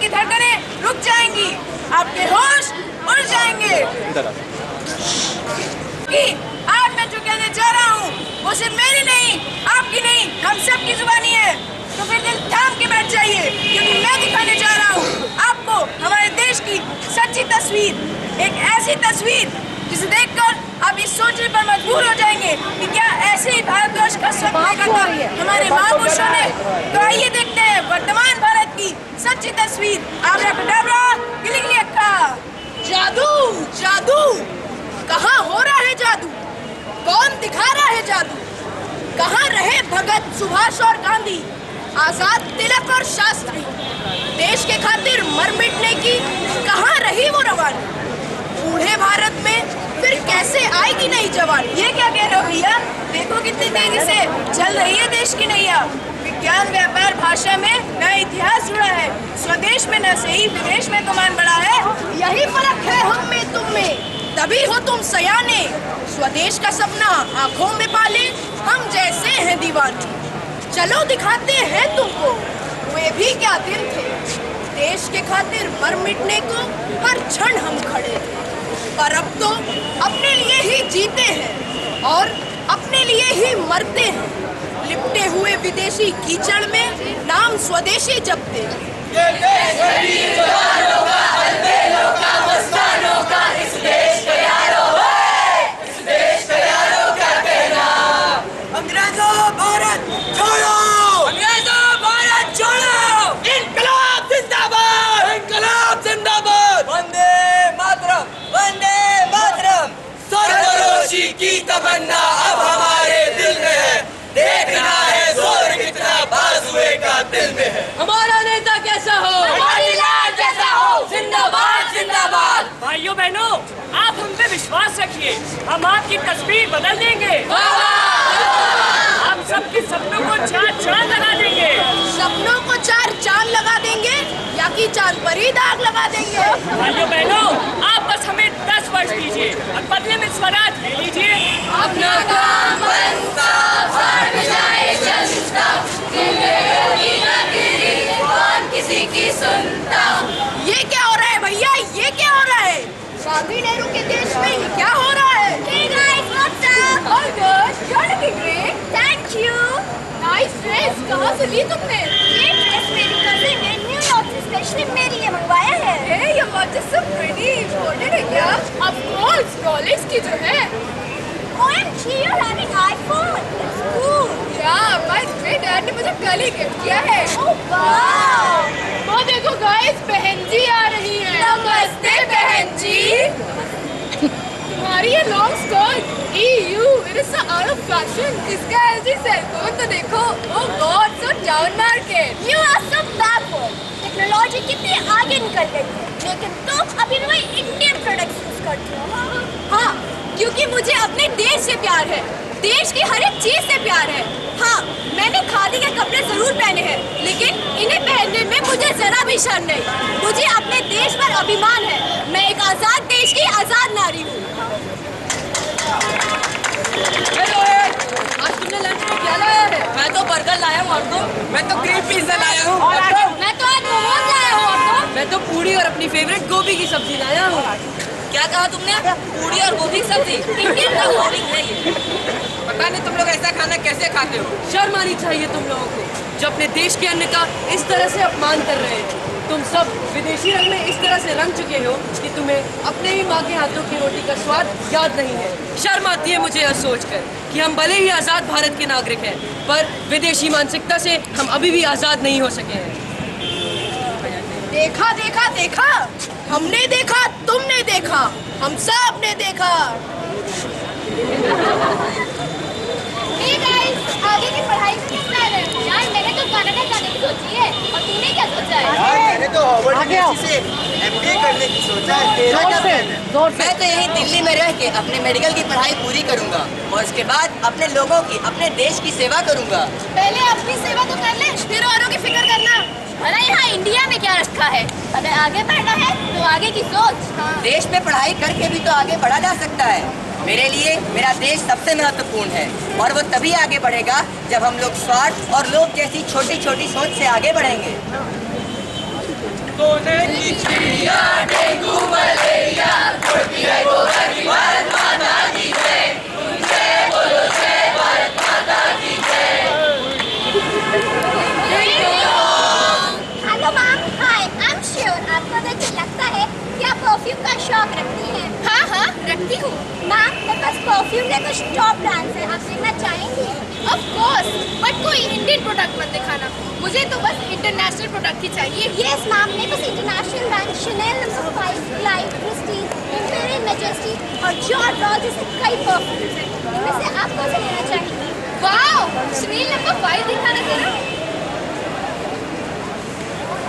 की धड़कनें रुक जाएंगी, आपके होश उड़ जाएंगे। कि आज मैं जो कहने जा रहा हूँ वो सिर्फ मेरी नहीं, आपकी नहीं, हम सब की जुबानी है। तो फिर दिल थाम के बैठ जाइए, क्योंकि मैं दिखाने जा रहा हूँ आपको हमारे देश की सच्ची तस्वीर, एक ऐसी तस्वीर जिसे देखकर आप इस सोचने पर मजबूर हो जाएंगे कि क्या ऐसे ही भारतवर्ष का स्वप्न देखा था हमारे महापुरुषों ने। तो आइए देखते हैं वर्तमान भारत की सच्ची तस्वीर। आब्राकडाब्रा, गिलिगिलियक्का। जादू, जादू, कहाँ हो रहा है जादू? कौन दिखा रहा है जादू? कहाँ रहे भगत, सुभाष और गांधी, आजाद, तिलक और शास्त्री? देश के खातिर मर मिटने की कहाँ रही वो रवानी? बूढ़े भारत में फिर कैसे आएगी नई जवान? ये क्या कह रहे हो भैया? देखो कितनी तेजी से चल रही है देश की नैया। विज्ञान, व्यापार, भाषा में नया इतिहास जुड़ा है। स्वदेश में न सही विदेश में गुमान बढ़ा है। यही फर्क है हम में तुम में, तभी हो तुम सयाने। स्वदेश का सपना आंखों में पाले हम जैसे हैं दीवाने। चलो दिखाते हैं तुमको वे भी क्या दिन थे। देश के खातिर मर मिटने को हर क्षण हम खड़े थे। पर अब तो अपने लिए ही जीते हैं और अपने लिए ही मरते हैं। लिपटे हुए विदेशी कीचड़ में नाम स्वदेशी जपते हैं। ये देश गरीब जवानों का, अलबेलों का, मस्तानों का, इस देश के यारों है, इस देश के यारों क्या कहना। अंग्रेजों भारत छोड़ो, अंग्रेजों भारत छोड़ो, इनकलाब जिंदाबाद, इनकलाब जिंदाबाद। वंदे मातरम, वंदे मातरम। सरफरोशी की तमन्ना अब हमारे दिल में है, देखना है जोर कितना बाजुए का दिल में है। हमारा नेता कैसा हो, हमारी लाल जैसा हो, जिंदाबाद जिंदाबाद। भाइयों बहनों, आप हम पे विश्वास रखिए, हम आपकी तस्वीर बदल देंगे। हम सबके सपनों को चार चांद लगा देंगे। सपनों को चार चांद लगा देंगे या कि चांद पर ही दाग लगा देंगे? भाइयों बहनों, आप बस हमें 10 वर्ष दीजिए और बदले में स्वराज ले लीजिए। अपना काम बनता, भाग जाए जनता, जिंदगी नगरी, कौन किसी की सुनता। ये क्या हो रहा है भैया? ये क्या हो रहा है? गांधी नेहरू के देश में ये क्या हो रहा है? Hey guys, what's up? All good, you're looking great. Thank you. Nice dress. कहाँ से ली तुमने? ये ड्रेस मेरी कजिन ने न्यूयॉर्क से स्पेशली मेरे लिए मंगवाया है। Hey, your watch is so pretty. Imported है क्या? Of course, Rolex की जो है। OMG, you're having iPhone. It's cool. Yeah, by the way, Dad ने मुझे कल ही गिफ्ट किया है। Oh wow. वो देखो guys, बहन जी आ रही है। नमस्ते बहन जी। तुम्हारी ये long skirt, it is so out of fashion. इसका ऐसी सेलफोन तो देखो, oh God, so down market. You are so backward. Technology कितनी आगे निकल गई है, लेकिन तुम अभी भी वही इंडियन प्रोडक्ट्स यूज करती हो। हाँ, क्योंकि मुझे अपने देश से प्यार है, देश की हर एक चीज से प्यार है। हाँ, मैंने खादी के कपड़े जरूर पहने हैं, लेकिन इन्हें पहनने में मुझे जरा भी शर्म नहीं। मुझे अपने देश पर अभिमान है। मैं एक आजाद देश की आजाद नारी हूँ। आज तुमने लंच में क्या लाया है? मैं तो बर्गर लाया हूँ। और तुम? मैं तो क्रीम पिज़्ज़ा लाया हूँ। मैं तो आज मोमोज लाया हूँ। और मैं तो पूरी और अपनी फेवरेट गोभी की सब्जी लाया हूँ। क्या कहा तुमने? पूरी और गोभी की सब्जी? इंडियन का बोरिंग है ये। पता नहीं तुम लोग ऐसा खाना कैसे खाते हो। शर्म आनी चाहिए तुम लोगों को, जो अपने देश के अन्न का इस तरह से अपमान कर रहे हैं। तुम सब विदेशी रंग में इस तरह से रंग चुके हो कि तुम्हें अपने ही माँ के हाथों की रोटी का स्वाद याद नहीं है। शर्म आती है मुझे यह सोचकर कि हम भले ही आज़ाद भारत के नागरिक हैं, पर विदेशी मानसिकता से हम अभी भी आज़ाद नहीं हो सके हैं। देखा देखा देखा, हमने देखा, तुमने देखा, हम सब ने देखा। Hey guys, आगे की पढ़ाई का क्या प्लान है? यार मैंने तो कनाडा जाने की सोची है, और तूने क्या सोचा है? मैंने तो हार्वर्ड यूनिवर्सिटी से MBA करने की सोचा है। तेरा क्या प्लान है? मैं तो यहीं दिल्ली में रह के अपने मेडिकल की पढ़ाई पूरी करूंगा और उसके बाद अपने लोगों की, अपने देश की सेवा करूंगा। पहले अपनी सेवा तो कर ले, फिर औरों की फिक्र करना। भला यहाँ इंडिया में क्या रखा है? अगर आगे बढ़ना है तो आगे की सोच। देश में पढ़ाई करके भी तो आगे बढ़ा जा सकता है। मेरे लिए मेरा देश सबसे महत्वपूर्ण है और वो तभी आगे बढ़ेगा जब हम लोग स्वार्थ और लोभ जैसी छोटी छोटी सोच से आगे बढ़ेंगे। सोने की चिड़िया, डेंगू मलेरिया, उड़ती है गोबर की भारत माता की जय। जय बोलो जय भारत माता की जय। Hello ma'am, hi, I am sure आपको देख के लगता है कि आप परफ्यूम का शौक रखती हैं। हाँ हाँ, रखती हूँ। मैम, मेरे पास परफ्यूम के कुछ टॉप ब्रांड्स हैं, आप देखना चाहेंगी? ऑफ कोर्स, बट कोई इंडियन प्रोडक्ट मत दिखाना, मुझे तो बस इंटरनेशनल प्रोडक्ट ही चाहिए। यस मैम, मेरे पास international brand Chanel number 5, life, prestige, imperial majesty और जॉर्ज रॉ जैसे कई परफ्यूम्स हैं। इनमें से आप कौन सा लेना चाहेंगी? वाओ, शनेल नंबर 5 दिखाना जरा।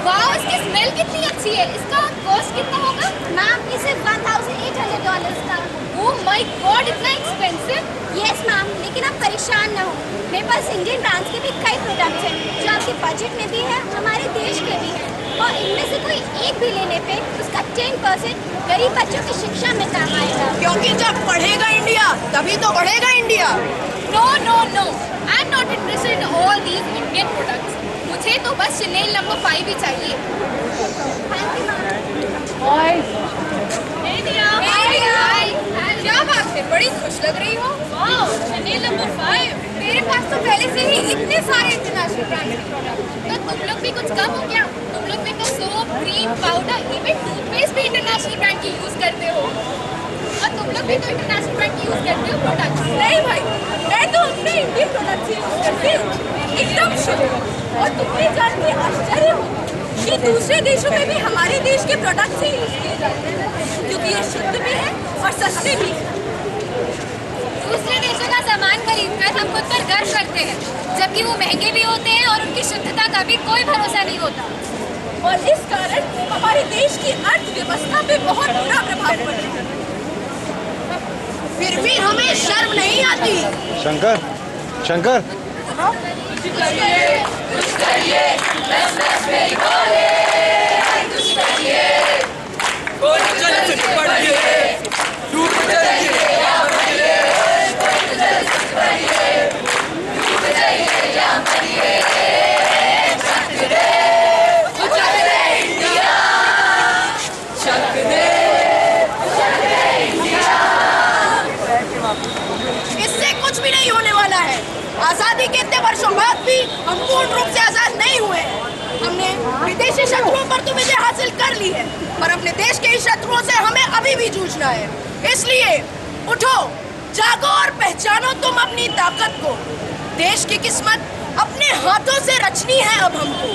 वाओ, इसकी स्मेल कितनी अच्छी है। इसका कॉस्ट कितना होगा? मैम, इसे $1,800 का। ओह माय गॉड, इतना एक्सपेंसिव। यस मैम, लेकिन आप परेशान न हो, मेरे पास इंडियन ब्रांड्स के भी कई प्रोडक्ट्स हैं जो आपके बजट में भी है, हमारे देश के भी हैं, और इनमें से कोई एक भी लेने पे उसका 10% गरीब बच्चों की शिक्षा में काम आएगा। क्योंकि जब बढ़ेगा इंडिया तभी तो बढ़ेगा India. No no no, I am not interested in all these Indian products. मुझे तो बस शनेल नंबर 5 ही चाहिए। Thank you ma'am. क्या बात है, बड़ी खुश लग रही हो। Wow, Chanel number 5। मेरे पास तो पहले से ही इतने सारे इंटरनेशनल ब्रांड के प्रोडक्ट। तो तुम लोग भी कुछ कम हो क्या? तुम लोग भी तो soap, cream, powder, even toothpaste भी इंटरनेशनल ब्रांड की यूज करते हो, और तुम लोग भी तो इंटरनेशनल ब्रांड की यूज करते हो प्रोडक्ट। नहीं भाई, मैं तो अपने इंडियन प्रोडक्ट से यूज करती हूँ, एकदम शुद्ध। और तुमने जान के आश्चर्य होगा कि दूसरे देशों में भी हमारे देश के प्रोडक्ट से यूज किए जाते हैं, क्योंकि ये शुद्ध भी है और सस्ते भी हैं। दूसरे देशों का सामान खरीदकर हम खुद पर गर्व करते हैं, जबकि वो महंगे भी होते हैं और उनकी शुद्धता का भी कोई भरोसा नहीं होता, और इस कारण हमारे देश की अर्थव्यवस्था पे बहुत बुरा प्रभाव पड़ रहा है। फिर भी हमें शर्म नहीं आती। शंकर, शंकर, इससे कुछ भी नहीं होने वाला है। आजादी के इतने वर्षों बाद भी हम पूर्ण रूप से आजाद नहीं हुए हैं। हमने विदेशी शत्रुओं पर तो विजय हासिल कर ली है, पर अपने देश के इस शत्रुओं से हमें अभी भी जूझना है। इसलिए उठो, जागो और पहचानो तुम अपनी ताकत को। देश की किस्मत अपने हाथों से रचनी है अब हमको,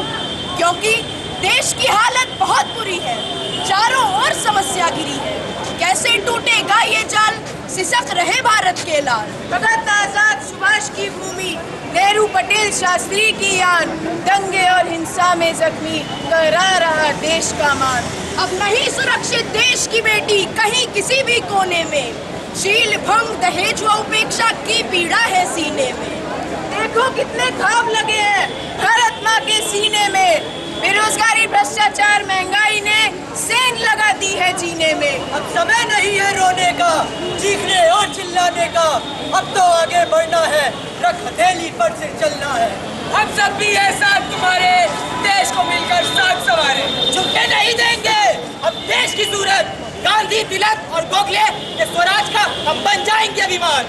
क्योंकि देश की हालत बहुत बुरी है, चारों ओर समस्या घिरी है। कैसे टूटेगा ये जाल, सिसक रहे भारत के लाल। भगत आजाद सुभाष की भूमि, नेहरू पटेल शास्त्री की यान, दंगे और हिंसा में जख्मी करा रहा देश का मान। अब नहीं सुरक्षित देश की बेटी कहीं किसी भी कोने में, शील भंग दहेज व उपेक्षा की पीड़ा है सीने में। देखो कितने घाव लगे हैं भारत माँ के सीने में, बेरोजगारी, भ्रष्टाचार, महंगाई ने सेंध लगा दी है जीने में। अब समय नहीं है रोने का, चीखने और चिल्लाने का, अब तो आगे बढ़ना है, रख हथेली पर से चलना है। हम सब भी है साथ तुम्हारे, देश को मिलकर साथ संवारे, झुकने नहीं देंगे अब देश की सूरत। गांधी, तिलक और गोखले के स्वराज का हम बन जाएंगे अभिमान,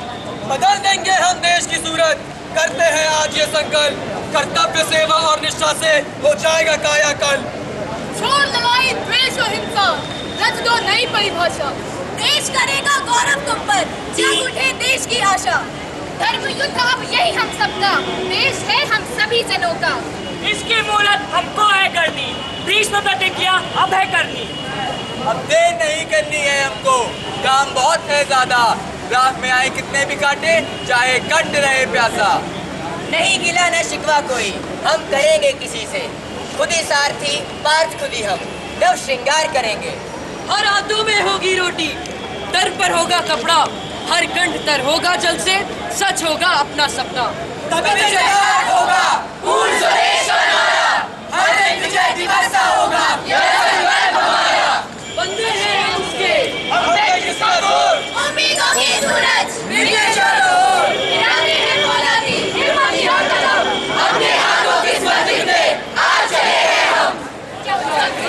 बदल देंगे हम देश की सूरत। करते हैं आज ये संकल्प, कर्तव्य, सेवा और निष्ठा से हो जाएगा कायाकल्प। छोड़ लड़ाई, द्वेष और हिंसा, रच दो नई परिभाषा। देश करेगा गौरव तुम पर, जग उठे देश की आशा। धर्म युद्ध अब यही हम सबका, देश है हम सभी जनों का। इसकी मूलत हमको है करनी, भीष्म प्रतिज्ञा अब है करनी। अब देर नहीं करनी है हमको, काम बहुत है ज्यादा, राह में आए कितने भी काटे, चाहे कंठ रहे प्यासा। नहीं गिला न शिकवा कोई, हम करेंगे किसी से, खुद ही सारथी, पार्थ खुद ही हम, नव श्रृंगार करेंगे। हर हाथों में होगी रोटी, दर पर होगा कपड़ा, हर कंठ तर होगा जल से, सच होगा अपना सपना। तभी विजय होगा, पूर्ण स्वदेश का नारा, हर एक विजय दिवस सा होगा, यह संकल्प हमारा। बंदे हैं हम उसके, हम हैं किसका जोर, उम्मीदों की सूरज, विजय चारों ओर, गिराते हैं फौलादी, हिम्मती और कदम, अपने हाथों की स्मृति में आज चले हैं हम। जब तक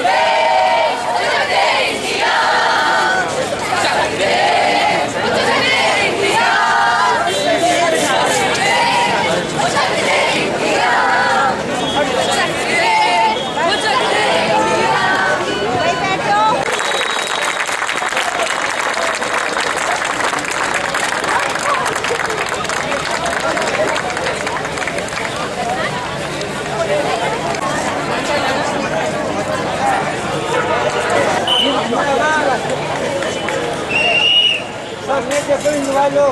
सामने देखो, इंजॉय लो।